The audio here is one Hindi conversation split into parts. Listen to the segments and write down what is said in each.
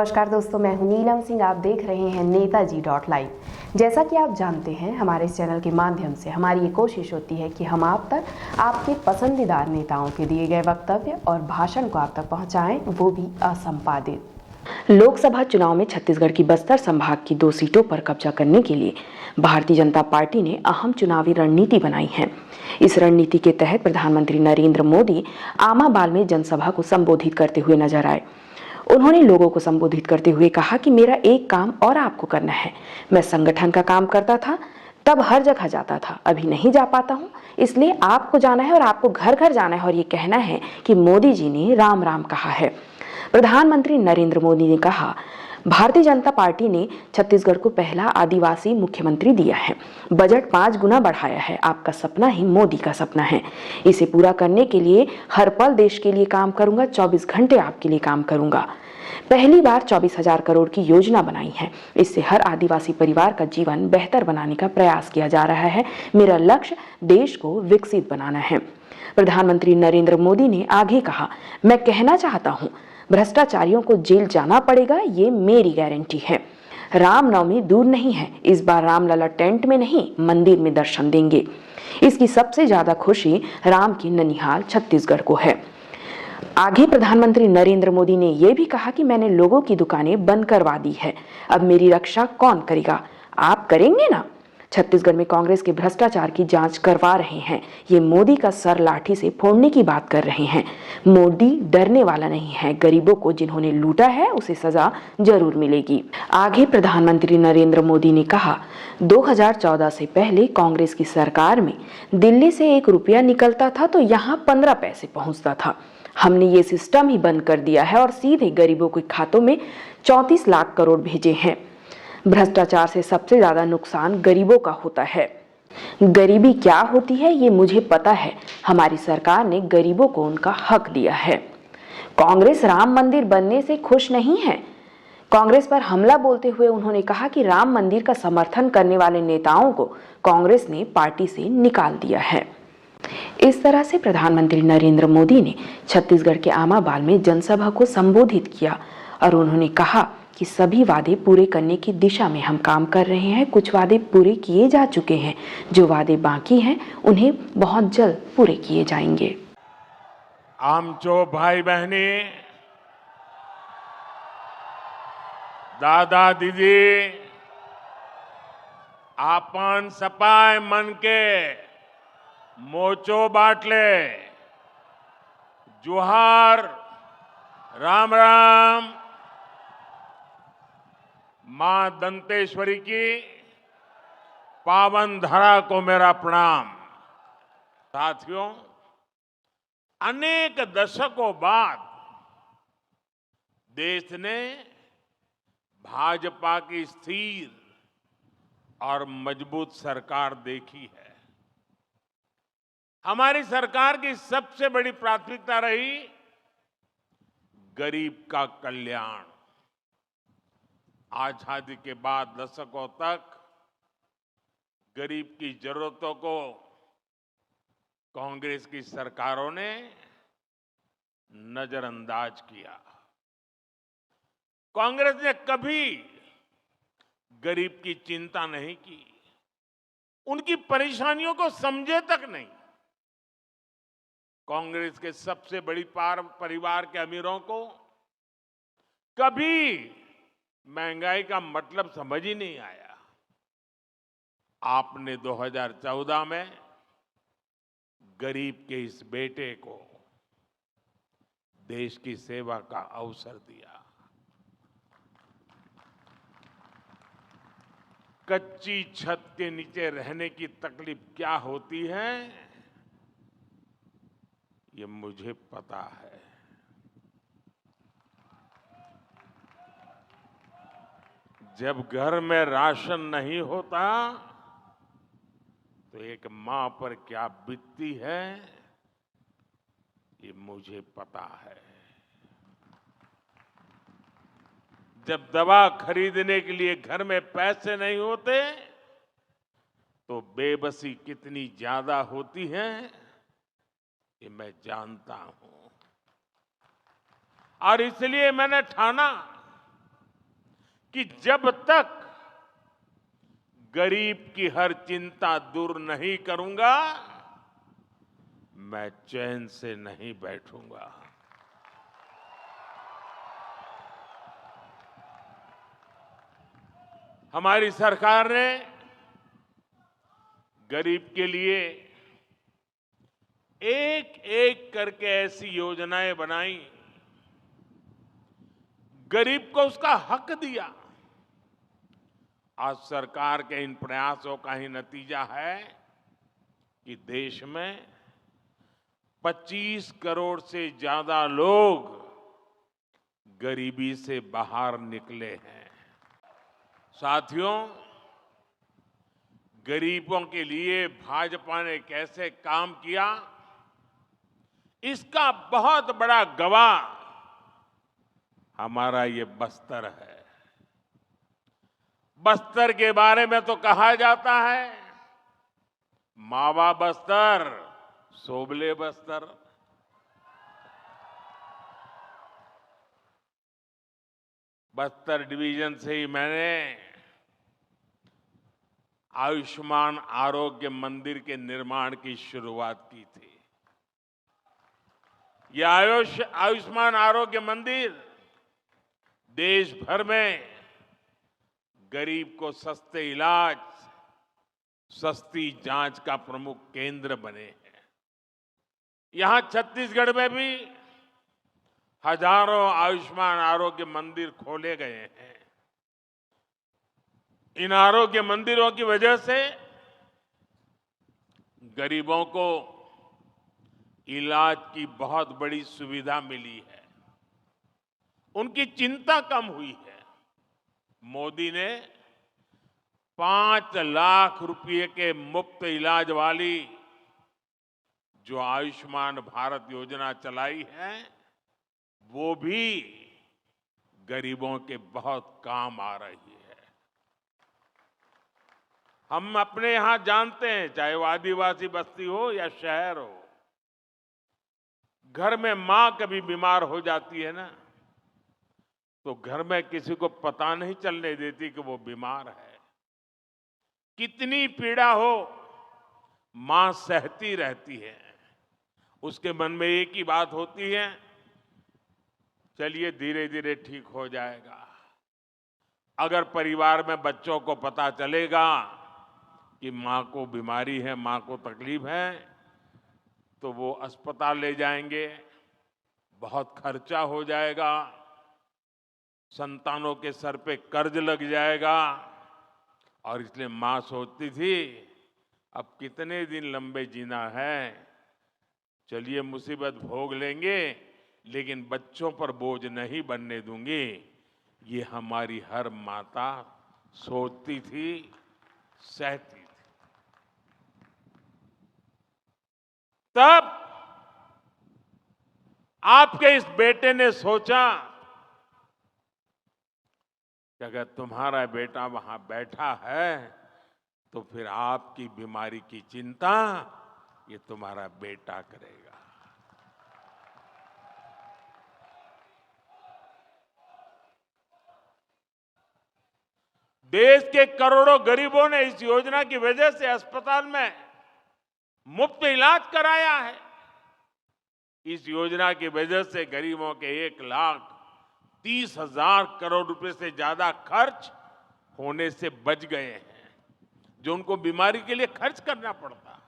नमस्कार दोस्तों, मैं हूं नीलम सिंह। आप देख रहे हैं नेताजी .live। जैसा कि आप जानते हैं, हमारे इस चैनल के माध्यम से हमारी ये कोशिश होती है कि हम आप तक आपके पसंदीदा नेताओं के दिए गए वक्तव्य और भाषण को आप तक पहुंचाएं, वो भी असंपादित। लोकसभा चुनाव में छत्तीसगढ़ की बस्तर संभाग की 2 सीटों पर कब्जा करने के लिए भारतीय जनता पार्टी ने अहम चुनावी रणनीति बनाई है। इस रणनीति के तहत प्रधानमंत्री नरेंद्र मोदी आमाबाल में जनसभा को संबोधित करते हुए नजर आए। उन्होंने लोगों को संबोधित करते हुए कहा कि मेरा एक काम और आपको करना है। मैं संगठन का काम करता था, तब हर जगह जाता था, अभी नहीं जा पाता हूँ, इसलिए आपको जाना है और आपको घर घर जाना है और ये कहना है कि मोदी जी ने राम राम कहा है। प्रधानमंत्री नरेंद्र मोदी ने कहा, भारतीय जनता पार्टी ने छत्तीसगढ़ को पहला आदिवासी मुख्यमंत्री दिया है, बजट 5 गुना बढ़ाया है। आपका सपना ही मोदी का सपना है। इसे पूरा करने के लिए हर पल देश के लिए काम करूंगा, 24 घंटे आपके लिए काम करूंगा। पहली बार 24,000 करोड़ की योजना बनाई है। इससे हर आदिवासी परिवार का जीवन बेहतर बनाने का प्रयास किया जा रहा है। मेरा लक्ष्य देश को विकसित बनाना है। प्रधानमंत्री नरेंद्र मोदी ने आगे कहा, मैं कहना चाहता हूं, भ्रष्टाचारियों को जेल जाना पड़ेगा, ये मेरी गारंटी है। रामनवमी दूर नहीं है। इस बार रामलला टेंट में नहीं, मंदिर में दर्शन देंगे। इसकी सबसे ज्यादा खुशी राम की ननिहाल छत्तीसगढ़ को है। आगे प्रधानमंत्री नरेंद्र मोदी ने यह भी कहा कि मैंने लोगों की दुकानें बंद करवा दी है, अब मेरी रक्षा कौन करेगा? आप करेंगे ना? छत्तीसगढ़ में कांग्रेस के भ्रष्टाचार की जांच करवा रहे हैं। ये मोदी का सर लाठी से फोड़ने की बात कर रहे हैं। मोदी डरने वाला नहीं है। गरीबों को जिन्होंने लूटा है उसे सजा जरूर मिलेगी। आगे प्रधानमंत्री नरेंद्र मोदी ने कहा, 2014 से पहले कांग्रेस की सरकार में दिल्ली से 1 रुपया निकलता था तो यहाँ 15 पैसे पहुंचता था। हमने ये सिस्टम ही बंद कर दिया है और सीधे गरीबों के खातों में 34 लाख करोड़ भेजे हैं। भ्रष्टाचार से सबसे ज्यादा नुकसान गरीबों का होता है। गरीबी क्या होती है ये मुझे पता है। हमारी सरकार ने गरीबों को उनका हक दिया है। कांग्रेस राम मंदिर बनने से खुश नहीं है। कांग्रेस पर हमला बोलते हुए उन्होंने कहा कि राम मंदिर का समर्थन करने वाले नेताओं को कांग्रेस ने पार्टी से निकाल दिया है। इस तरह से प्रधानमंत्री नरेंद्र मोदी ने छत्तीसगढ़ के आमाबाल में जनसभा को संबोधित किया और उन्होंने कहा कि सभी वादे पूरे करने की दिशा में हम काम कर रहे हैं। कुछ वादे पूरे किए जा चुके हैं, जो वादे बाकी हैं उन्हें बहुत जल्द पूरे किए जाएंगे। आमचो भाई बहनी, दादा दीदी, आपन सपाय मन के मोचो बाटले, जोहार, राम राम। मां दंतेश्वरी की पावन धरा को मेरा प्रणाम। साथियों, अनेक दशकों बाद देश ने भाजपा की स्थिर और मजबूत सरकार देखी है। हमारी सरकार की सबसे बड़ी प्राथमिकता रही गरीब का कल्याण। आजादी के बाद दशकों तक गरीब की जरूरतों को कांग्रेस की सरकारों ने नजरअंदाज किया। कांग्रेस ने कभी गरीब की चिंता नहीं की, उनकी परेशानियों को समझे तक नहीं। कांग्रेस के सबसे बड़ी परिवार के अमीरों को कभी महंगाई का मतलब समझ ही नहीं आया। आपने 2014 में गरीब के इस बेटे को देश की सेवा का अवसर दिया। कच्ची छत के नीचे रहने की तकलीफ क्या होती है ये मुझे पता है। जब घर में राशन नहीं होता तो एक मां पर क्या बीतती है ये मुझे पता है। जब दवा खरीदने के लिए घर में पैसे नहीं होते तो बेबसी कितनी ज्यादा होती है ये मैं जानता हूं। और इसलिए मैंने ठाना कि जब तक गरीब की हर चिंता दूर नहीं करूंगा, मैं चैन से नहीं बैठूंगा। हमारी सरकार ने गरीब के लिए एक एक करके ऐसी योजनाएं बनाई, गरीब को उसका हक दिया। आज सरकार के इन प्रयासों का ही नतीजा है कि देश में 25 करोड़ से ज्यादा लोग गरीबी से बाहर निकले हैं। साथियों, गरीबों के लिए भाजपा ने कैसे काम किया, इसका बहुत बड़ा गवाह हमारा ये बस्तर है। बस्तर के बारे में तो कहा जाता है, मावा बस्तर, सोबले बस्तर। बस्तर डिवीजन से ही मैंने आयुष्मान आरोग्य मंदिर के निर्माण की शुरुआत की थी। यह आयुष्मान आरोग्य मंदिर देश भर में गरीब को सस्ते इलाज, सस्ती जांच का प्रमुख केंद्र बने हैं। यहां छत्तीसगढ़ में भी हजारों आयुष्मान आरोग्य मंदिर खोले गए हैं। इन आरोग्य मंदिरों की वजह से गरीबों को इलाज की बहुत बड़ी सुविधा मिली है, उनकी चिंता कम हुई है। मोदी ने 5 लाख रुपए के मुफ्त इलाज वाली जो आयुष्मान भारत योजना चलाई है, वो भी गरीबों के बहुत काम आ रही है। हम अपने यहां जानते हैं, चाहे वो आदिवासी बस्ती हो या शहर हो, घर में मां कभी बीमार हो जाती है ना, तो घर में किसी को पता नहीं चलने देती कि वो बीमार है। कितनी पीड़ा हो, मां सहती रहती है। उसके मन में एक ही बात होती है, चलिए धीरे धीरे ठीक हो जाएगा। अगर परिवार में बच्चों को पता चलेगा कि मां को बीमारी है, मां को तकलीफ है, तो वो अस्पताल ले जाएंगे, बहुत खर्चा हो जाएगा, संतानों के सर पे कर्ज लग जाएगा। और इसलिए मां सोचती थी, अब कितने दिन लंबे जीना है, चलिए मुसीबत भोग लेंगे, लेकिन बच्चों पर बोझ नहीं बनने दूंगी। ये हमारी हर माता सोचती थी, सहती थी। तब आपके इस बेटे ने सोचा कि अगर तुम्हारा बेटा वहां बैठा है, तो फिर आपकी बीमारी की चिंता ये तुम्हारा बेटा करेगा। देश के करोड़ों गरीबों ने इस योजना की वजह से अस्पताल में मुफ्त इलाज कराया है। इस योजना की वजह से गरीबों के 1,30,000 करोड़ रुपए से ज्यादा खर्च होने से बच गए हैं, जो उनको बीमारी के लिए खर्च करना पड़ता।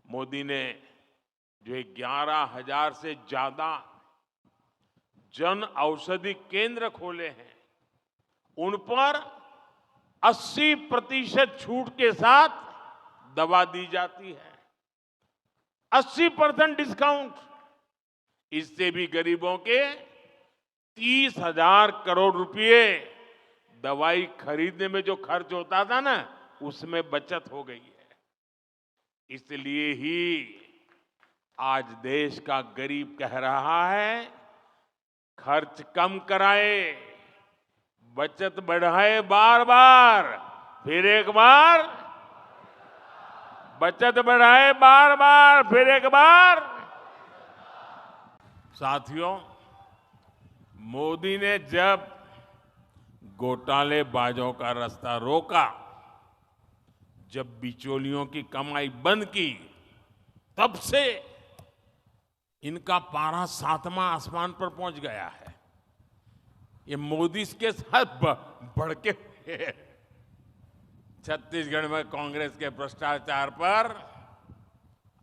मोदी ने जो 11,000 से ज्यादा जन औषधि केंद्र खोले हैं, उन पर 80% छूट के साथ दवा दी जाती है। 80% डिस्काउंट। इससे भी गरीबों के 30,000 करोड़ रुपए दवाई खरीदने में जो खर्च होता था ना, उसमें बचत हो गई है। इसलिए ही आज देश का गरीब कह रहा है, खर्च कम कराए, बचत बढ़ाए, बार बार, फिर एक बार, बचत बढ़ाए बार बार, फिर एक बार। साथियों, मोदी ने जब घोटालेबाजों का रास्ता रोका, जब बिचौलियों की कमाई बंद की, तब से इनका पारा 7वां आसमान पर पहुंच गया है। ये मोदी के साथ भड़के हुए छत्तीसगढ़ में कांग्रेस के भ्रष्टाचार पर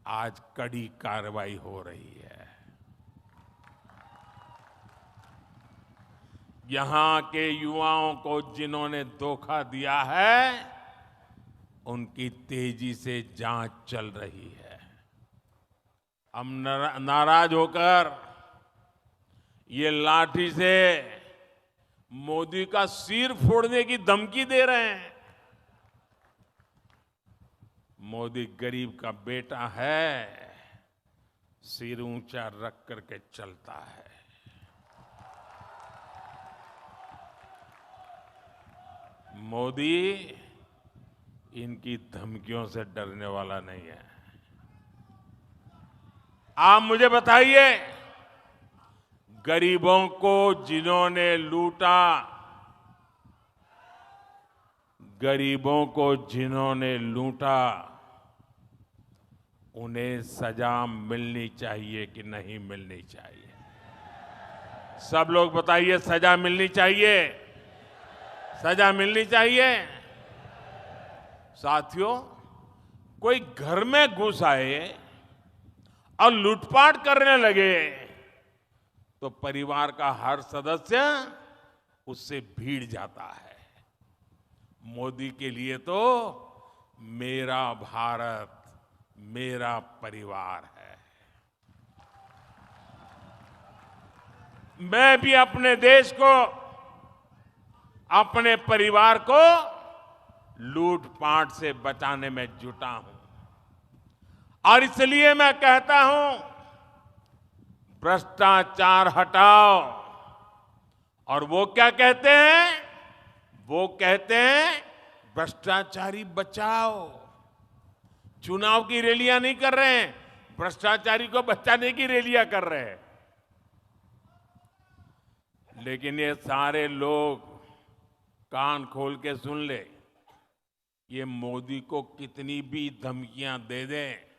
आज कड़ी कार्रवाई हो रही है। यहां के युवाओं को जिन्होंने धोखा दिया है, उनकी तेजी से जांच चल रही है। हम नाराज होकर ये लाठी से मोदी का सिर फोड़ने की धमकी दे रहे हैं। मोदी गरीब का बेटा है, सिर ऊंचा रख करके चलता है। मोदी इनकी धमकियों से डरने वाला नहीं है। आप मुझे बताइए, गरीबों को जिन्होंने लूटा, गरीबों को जिन्होंने लूटा, उन्हें सजा मिलनी चाहिए कि नहीं मिलनी चाहिए? सब लोग बताइए, सजा मिलनी चाहिए? सजा मिलनी चाहिए। साथियों, कोई घर में घुस आए और लूटपाट करने लगे तो परिवार का हर सदस्य उससे भीड़ जाता है। मोदी के लिए तो मेरा भारत, मेरा परिवार है। मैं भी अपने देश को, अपने परिवार को लूटपाट से बचाने में जुटा हूं। और इसलिए मैं कहता हूं, भ्रष्टाचार हटाओ। और वो क्या कहते हैं? वो कहते हैं भ्रष्टाचारी बचाओ। चुनाव की रैलियां नहीं कर रहे हैं, भ्रष्टाचारी को बचाने की रैलियां कर रहे हैं। लेकिन ये सारे लोग कान खोल के सुन ले, ये मोदी को कितनी भी धमकियां दे दें,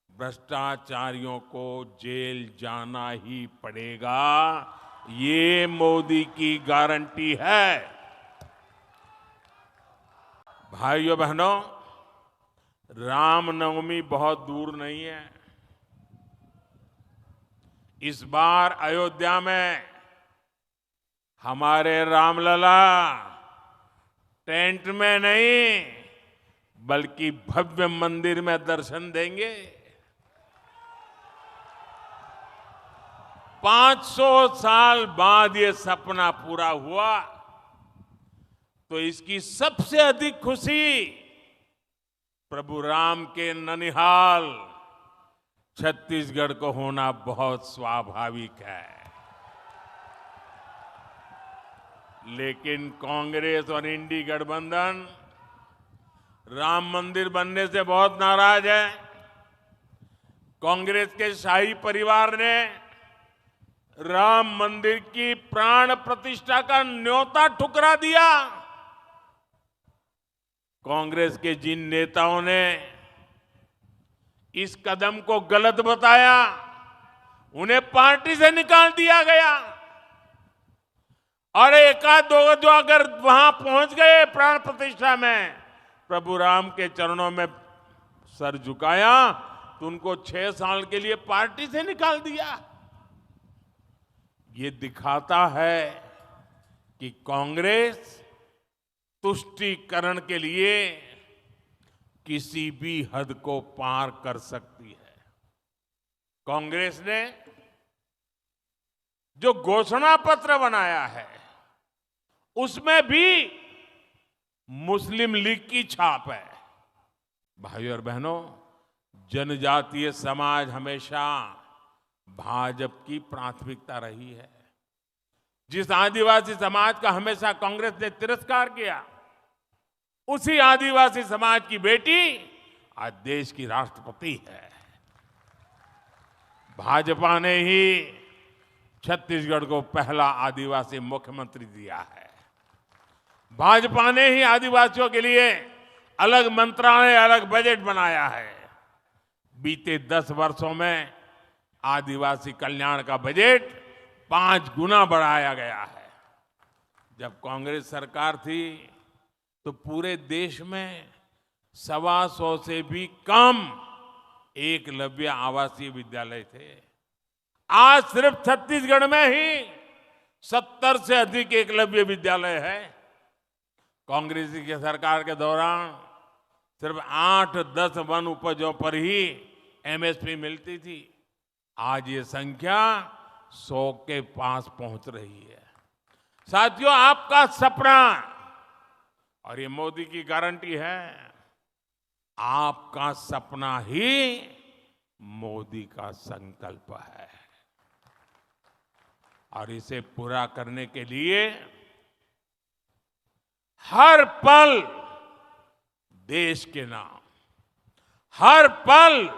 भ्रष्टाचारियों को जेल जाना ही पड़ेगा। ये मोदी की गारंटी है। भाइयों बहनों, रामनवमी बहुत दूर नहीं है। इस बार अयोध्या में हमारे रामलला टेंट में नहीं, बल्कि भव्य मंदिर में दर्शन देंगे। 500 साल बाद ये सपना पूरा हुआ, तो इसकी सबसे अधिक खुशी प्रभु राम के ननिहाल छत्तीसगढ़ को होना बहुत स्वाभाविक है। लेकिन कांग्रेस और इंडी गठबंधन राम मंदिर बनने से बहुत नाराज है। कांग्रेस के शाही परिवार ने राम मंदिर की प्राण प्रतिष्ठा का न्योता ठुकरा दिया। कांग्रेस के जिन नेताओं ने इस कदम को गलत बताया, उन्हें पार्टी से निकाल दिया गया। और एकाध दो जो अगर वहां पहुंच गए प्राण प्रतिष्ठा में, प्रभु राम के चरणों में सर झुकाया, तो उनको 6 साल के लिए पार्टी से निकाल दिया। ये दिखाता है कि कांग्रेस तुष्टीकरण के लिए किसी भी हद को पार कर सकती है। कांग्रेस ने जो घोषणा पत्र बनाया है, उसमें भी मुस्लिम लीग की छाप है। भाइयों और बहनों, जनजातीय समाज हमेशा भाजपा की प्राथमिकता रही है। जिस आदिवासी समाज का हमेशा कांग्रेस ने तिरस्कार किया, उसी आदिवासी समाज की बेटी आज देश की राष्ट्रपति है। भाजपा ने ही छत्तीसगढ़ को पहला आदिवासी मुख्यमंत्री दिया है। भाजपा ने ही आदिवासियों के लिए अलग मंत्रालय, अलग बजट बनाया है। बीते 10 वर्षों में आदिवासी कल्याण का बजट 5 गुना बढ़ाया गया है। जब कांग्रेस सरकार थी तो पूरे देश में 125 से भी कम एकलव्य आवासीय विद्यालय थे। आज सिर्फ छत्तीसगढ़ में ही 70 से अधिक एकलव्य विद्यालय है। कांग्रेस की सरकार के दौरान सिर्फ 8-10 वन उपजों पर ही एमएसपी मिलती थी। आज ये संख्या 100 के पास पहुंच रही है। साथियों, आपका सपना, और ये मोदी की गारंटी है, आपका सपना ही मोदी का संकल्प है। और इसे पूरा करने के लिए हर पल देश के नाम, हर पल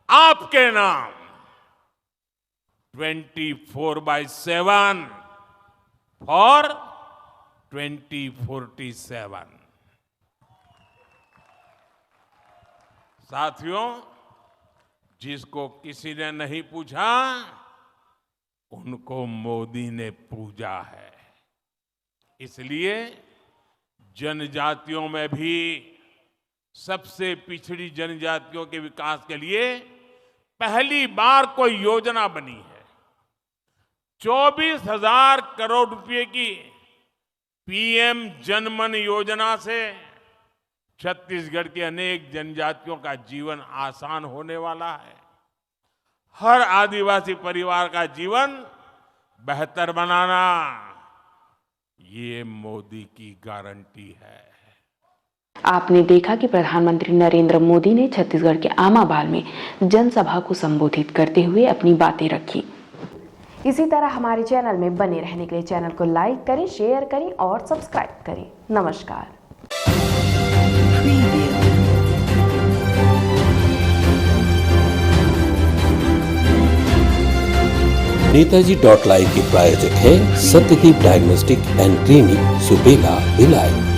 आपके नाम 24/7 फॉर 2047। साथियों, जिसको किसी ने नहीं पूछा उनको मोदी ने पूजा है। इसलिए जनजातियों में भी सबसे पिछड़ी जनजातियों के विकास के लिए पहली बार कोई योजना बनी है। 24,000 करोड़ रुपए की पीएम जनमन योजना से छत्तीसगढ़ की अनेक जनजातियों का जीवन आसान होने वाला है। हर आदिवासी परिवार का जीवन बेहतर बनाना, ये मोदी की गारंटी है। आपने देखा कि प्रधानमंत्री नरेंद्र मोदी ने छत्तीसगढ़ के आमाबाल में जनसभा को संबोधित करते हुए अपनी बातें रखी। इसी तरह हमारे चैनल में बने रहने के लिए चैनल को लाइक करें, शेयर करें और सब्सक्राइब करें। नमस्कार। नेताजी.live के प्रायोजक है Satyadeep diagnostic and clinic, Supela, Bhilai.